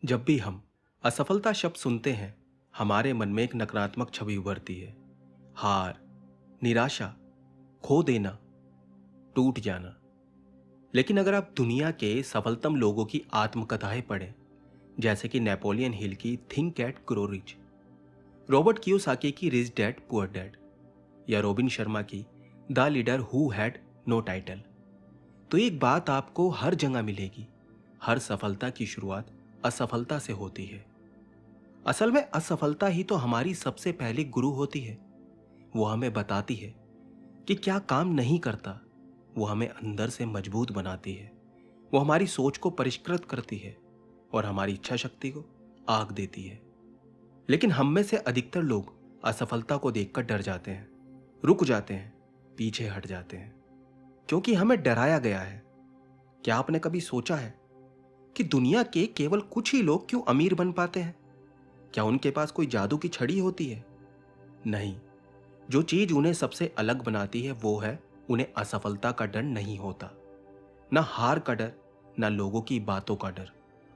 जब भी हम असफलता शब्द सुनते हैं, हमारे मन में एक नकारात्मक छवि उभरती है। हार, निराशा, खो देना, टूट जाना। लेकिन अगर आप दुनिया के सफलतम लोगों की आत्मकथाएं पढ़ें, जैसे कि नेपोलियन हिल की think and grow rich, Robert Kiyosaki की रिच डैड पुअर डैड, या रोबिन शर्मा की the leader who had no title, तो एक बात आपको हर जगह मिलेगी। हर सफलता की शुरुआत असफलता से होती है। असल में असफलता ही तो हमारी सबसे पहली गुरु होती है। वो हमें बताती है कि क्या काम नहीं करता। वो हमें अंदर से मजबूत बनाती है। वो हमारी सोच को परिष्कृत करती है और हमारी इच्छा शक्ति को आग देती है। लेकिन हम में से अधिकतर लोग असफलता को देखकर डर जाते हैं, रुक जाते हैं, पीछे हट जाते हैं, क्योंकि हमें डराया गया है। क्या आपने कभी सोचा है कि दुनिया के केवल कुछ ही लोग क्यों अमीर बन पाते हैं? क्या उनके पास कोई जादू की छड़ी होती है? नहीं। जो चीज उन्हें सबसे अलग बनाती है वो है, उन्हें असफलता का डर नहीं होता। ना हार का डर, ना लोगों की बातों का डर,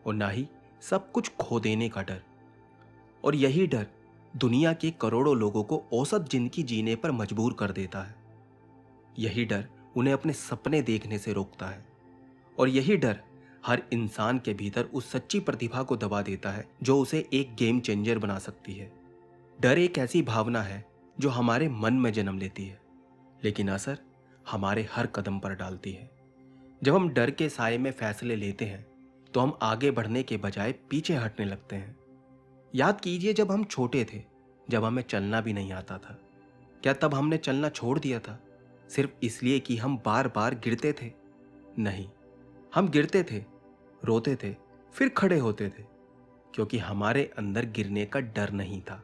और ना ही सब कुछ खो देने का डर। और यही डर दुनिया के करोड़ों लोगों को औसत जिंदगी जीने पर मजबूर कर देता है। यही डर उन्हें अपने सपने देखने से रोकता है। और यही डर हर इंसान के भीतर उस सच्ची प्रतिभा को दबा देता है जो उसे एक गेम चेंजर बना सकती है। डर एक ऐसी भावना है जो हमारे मन में जन्म लेती है, लेकिन असर हमारे हर कदम पर डालती है। जब हम डर के साए में फैसले लेते हैं तो हम आगे बढ़ने के बजाय पीछे हटने लगते हैं। याद कीजिए, जब हम छोटे थे, जब हमें चलना भी नहीं आता था, क्या तब हमने चलना छोड़ दिया था सिर्फ इसलिए कि हम बार बार गिरते थे? नहीं, हम गिरते थे, रोते थे, फिर खड़े होते थे, क्योंकि हमारे अंदर गिरने का डर नहीं था।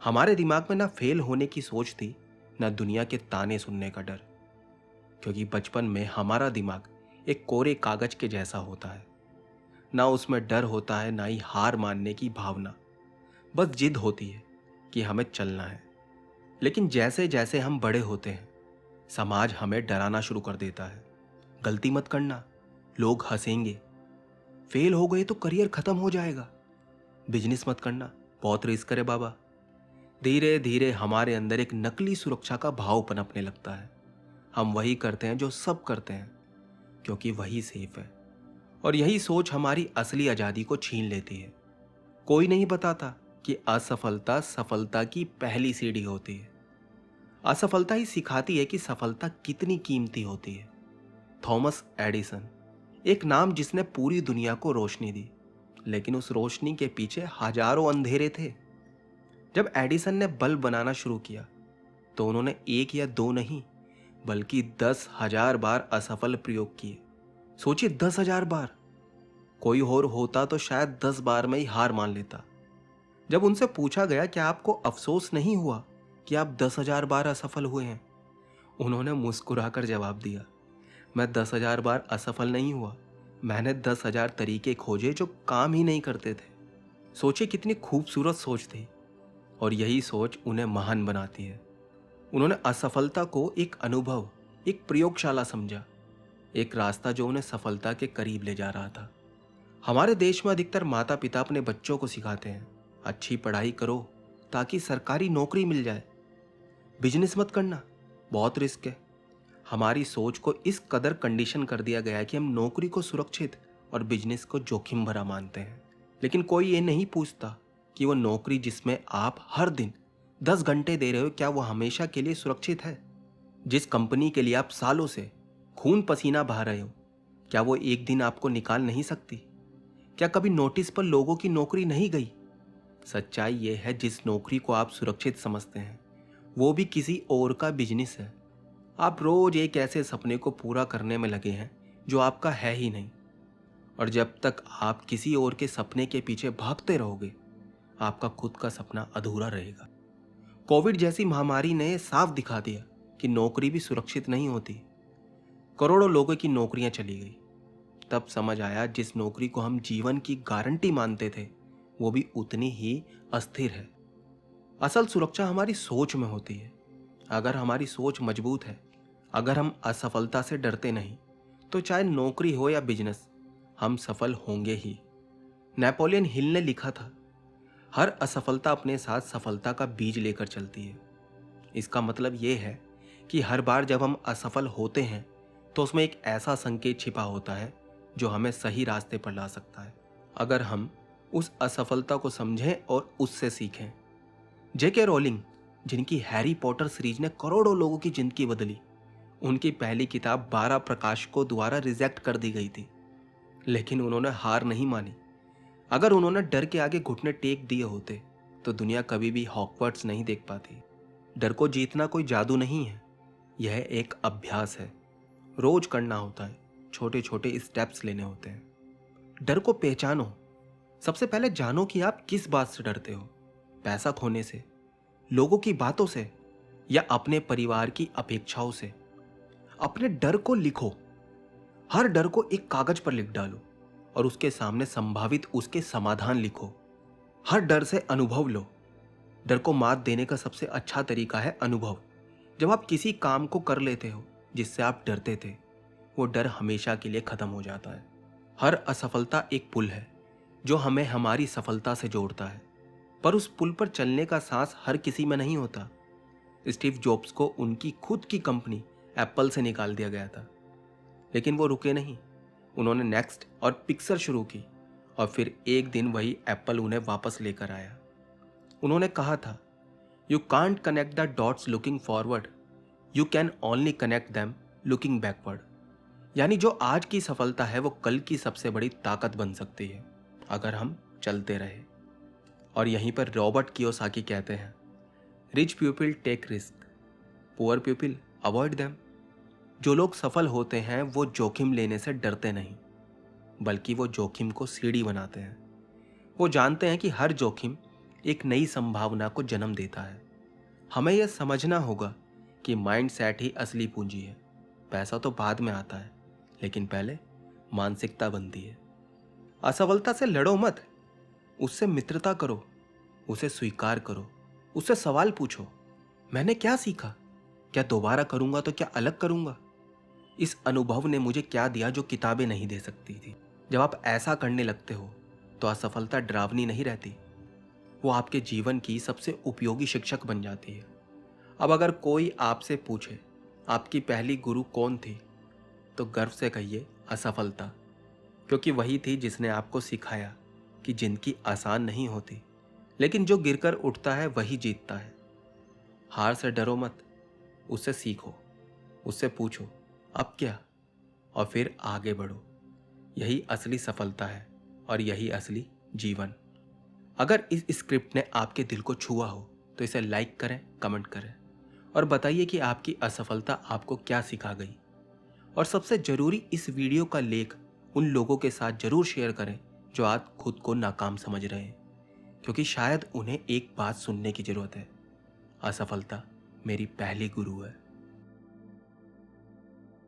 हमारे दिमाग में ना फेल होने की सोच थी, ना दुनिया के ताने सुनने का डर, क्योंकि बचपन में हमारा दिमाग एक कोरे कागज के जैसा होता है। ना उसमें डर होता है, ना ही हार मानने की भावना। बस जिद होती है कि हमें चलना है। लेकिन जैसे जैसे हम बड़े होते हैं, समाज हमें डराना शुरू कर देता है। गलती मत करना, लोग हंसेंगे। फेल हो गए तो करियर खत्म हो जाएगा। बिजनेस मत करना, बहुत रिस्क करे बाबा। धीरे धीरे हमारे अंदर एक नकली सुरक्षा का भाव पनपने लगता है। हम वही करते हैं जो सब करते हैं, क्योंकि वही सेफ है। और यही सोच हमारी असली आजादी को छीन लेती है। कोई नहीं बताता कि असफलता सफलता की पहली सीढ़ी होती है। असफलता ही सिखाती है कि सफलता कितनी कीमती होती है। थॉमस एडिसन, एक नाम जिसने पूरी दुनिया को रोशनी दी, लेकिन उस रोशनी के पीछे हजारों अंधेरे थे। जब एडिसन ने बल्ब बनाना शुरू किया तो उन्होंने एक या दो नहीं, बल्कि 10,000 बार असफल प्रयोग किए। सोचिए, 10,000 बार। कोई और होता तो शायद 10 बार में ही हार मान लेता। जब उनसे पूछा गया कि आपको अफसोस नहीं हुआ कि आप 10,000 बार असफल हुए हैं, उन्होंने मुस्कुराकर जवाब दिया, मैं 10,000 बार असफल नहीं हुआ, मैंने 10,000 तरीके खोजे जो काम ही नहीं करते थे। सोचिए, कितनी खूबसूरत सोच थी। और यही सोच उन्हें महान बनाती है। उन्होंने असफलता को एक अनुभव, एक प्रयोगशाला समझा, एक रास्ता जो उन्हें सफलता के करीब ले जा रहा था। हमारे देश में अधिकतर माता पिता अपने बच्चों को सिखाते हैं, अच्छी पढ़ाई करो ताकि सरकारी नौकरी मिल जाए, बिजनेस मत करना, बहुत रिस्क है। हमारी सोच को इस कदर कंडीशन कर दिया गया है कि हम नौकरी को सुरक्षित और बिजनेस को जोखिम भरा मानते हैं। लेकिन कोई ये नहीं पूछता कि वो नौकरी जिसमें आप हर दिन 10 घंटे दे रहे हो, क्या वो हमेशा के लिए सुरक्षित है? जिस कंपनी के लिए आप सालों से खून पसीना बहा रहे हो, क्या वो एक दिन आपको निकाल नहीं सकती? क्या कभी नोटिस पर लोगों की नौकरी नहीं गई? सच्चाई ये है, जिस नौकरी को आप सुरक्षित समझते हैं वो भी किसी और का बिजनेस है। आप रोज एक ऐसे सपने को पूरा करने में लगे हैं जो आपका है ही नहीं। और जब तक आप किसी और के सपने के पीछे भागते रहोगे, आपका खुद का सपना अधूरा रहेगा। कोविड जैसी महामारी ने साफ दिखा दिया कि नौकरी भी सुरक्षित नहीं होती। करोड़ों लोगों की नौकरियां चली गई। तब समझ आया, जिस नौकरी को हम जीवन की गारंटी मानते थे वो भी उतनी ही अस्थिर है। असल सुरक्षा हमारी सोच में होती है। अगर हमारी सोच मजबूत है, अगर हम असफलता से डरते नहीं, तो चाहे नौकरी हो या बिजनेस, हम सफल होंगे ही। नेपोलियन हिल ने लिखा था, हर असफलता अपने साथ सफलता का बीज लेकर चलती है। इसका मतलब यह है कि हर बार जब हम असफल होते हैं तो उसमें एक ऐसा संकेत छिपा होता है जो हमें सही रास्ते पर ला सकता है, अगर हम उस असफलता को समझें और उससे सीखें। जेके रोलिंग, जिनकी हैरी पॉटर सीरीज ने करोड़ों लोगों की जिंदगी बदली, उनकी पहली किताब 12 प्रकाशकों द्वारा रिजेक्ट कर दी गई थी, लेकिन उन्होंने हार नहीं मानी। अगर उन्होंने डर के आगे घुटने टेक दिए होते तो दुनिया कभी भी हॉगवर्ट्स नहीं देख पाती। डर को जीतना कोई जादू नहीं है, यह एक अभ्यास है। रोज करना होता है, छोटे छोटे स्टेप्स लेने होते हैं। डर को पहचानो। सबसे पहले जानो कि आप किस बात से डरते हो, पैसा खोने से, लोगों की बातों से, या अपने परिवार की अपेक्षाओं से। अपने डर को लिखो। हर डर को एक कागज पर लिख डालो और उसके सामने संभावित उसके समाधान लिखो। हर डर से अनुभव लो। डर को मात देने का सबसे अच्छा तरीका है अनुभव। जब आप किसी काम को कर लेते हो जिससे आप डरते थे, वो डर हमेशा के लिए खत्म हो जाता है। हर असफलता एक पुल है जो हमें हमारी सफलता से जोड़ता है, पर उस पुल पर चलने का साहस हर किसी में नहीं होता। स्टीव जॉब्स को उनकी खुद की कंपनी एप्पल से निकाल दिया गया था, लेकिन वो रुके नहीं। उन्होंने नेक्स्ट और पिक्सर शुरू की और फिर एक दिन वही एप्पल उन्हें वापस लेकर आया। उन्होंने कहा था, you can't connect the dots looking forward, you can only connect them looking backward. यानी जो आज की सफलता है वो कल की सबसे बड़ी ताकत बन सकती है अगर हम चलते रहे। और यहीं पर रॉबर्ट कियोसाकी कहते हैं, rich people take risk, poor people avoid them. जो लोग सफल होते हैं वो जोखिम लेने से डरते नहीं, बल्कि वो जोखिम को सीढ़ी बनाते हैं। वो जानते हैं कि हर जोखिम एक नई संभावना को जन्म देता है। हमें यह समझना होगा कि माइंड सेट ही असली पूंजी है। पैसा तो बाद में आता है, लेकिन पहले मानसिकता बनती है। असफलता से लड़ो मत, उससे मित्रता करो, उसे स्वीकार करो, उससे सवाल पूछो, मैंने क्या सीखा, क्या दोबारा करूंगा तो क्या अलग करूंगा, इस अनुभव ने मुझे क्या दिया जो किताबें नहीं दे सकती थी। जब आप ऐसा करने लगते हो तो असफलता डरावनी नहीं रहती, वो आपके जीवन की सबसे उपयोगी शिक्षक बन जाती है। अब अगर कोई आपसे पूछे आपकी पहली गुरु कौन थी, तो गर्व से कहिए असफलता, क्योंकि वही थी जिसने आपको सिखाया कि जिंदगी आसान नहीं होती, लेकिन जो गिरकर उठता है वही जीतता है। हार से डरो मत, उससे सीखो, उससे पूछो अब क्या, और फिर आगे बढ़ो। यही असली सफलता है और यही असली जीवन। अगर इस स्क्रिप्ट ने आपके दिल को छुआ हो तो इसे लाइक करें, कमेंट करें और बताइए कि आपकी असफलता आपको क्या सिखा गई। और सबसे जरूरी, इस वीडियो का लेख उन लोगों के साथ जरूर शेयर करें जो आज खुद को नाकाम समझ रहे हैं, क्योंकि शायद उन्हें एक बात सुनने की जरूरत है, असफलता मेरी पहली गुरु है।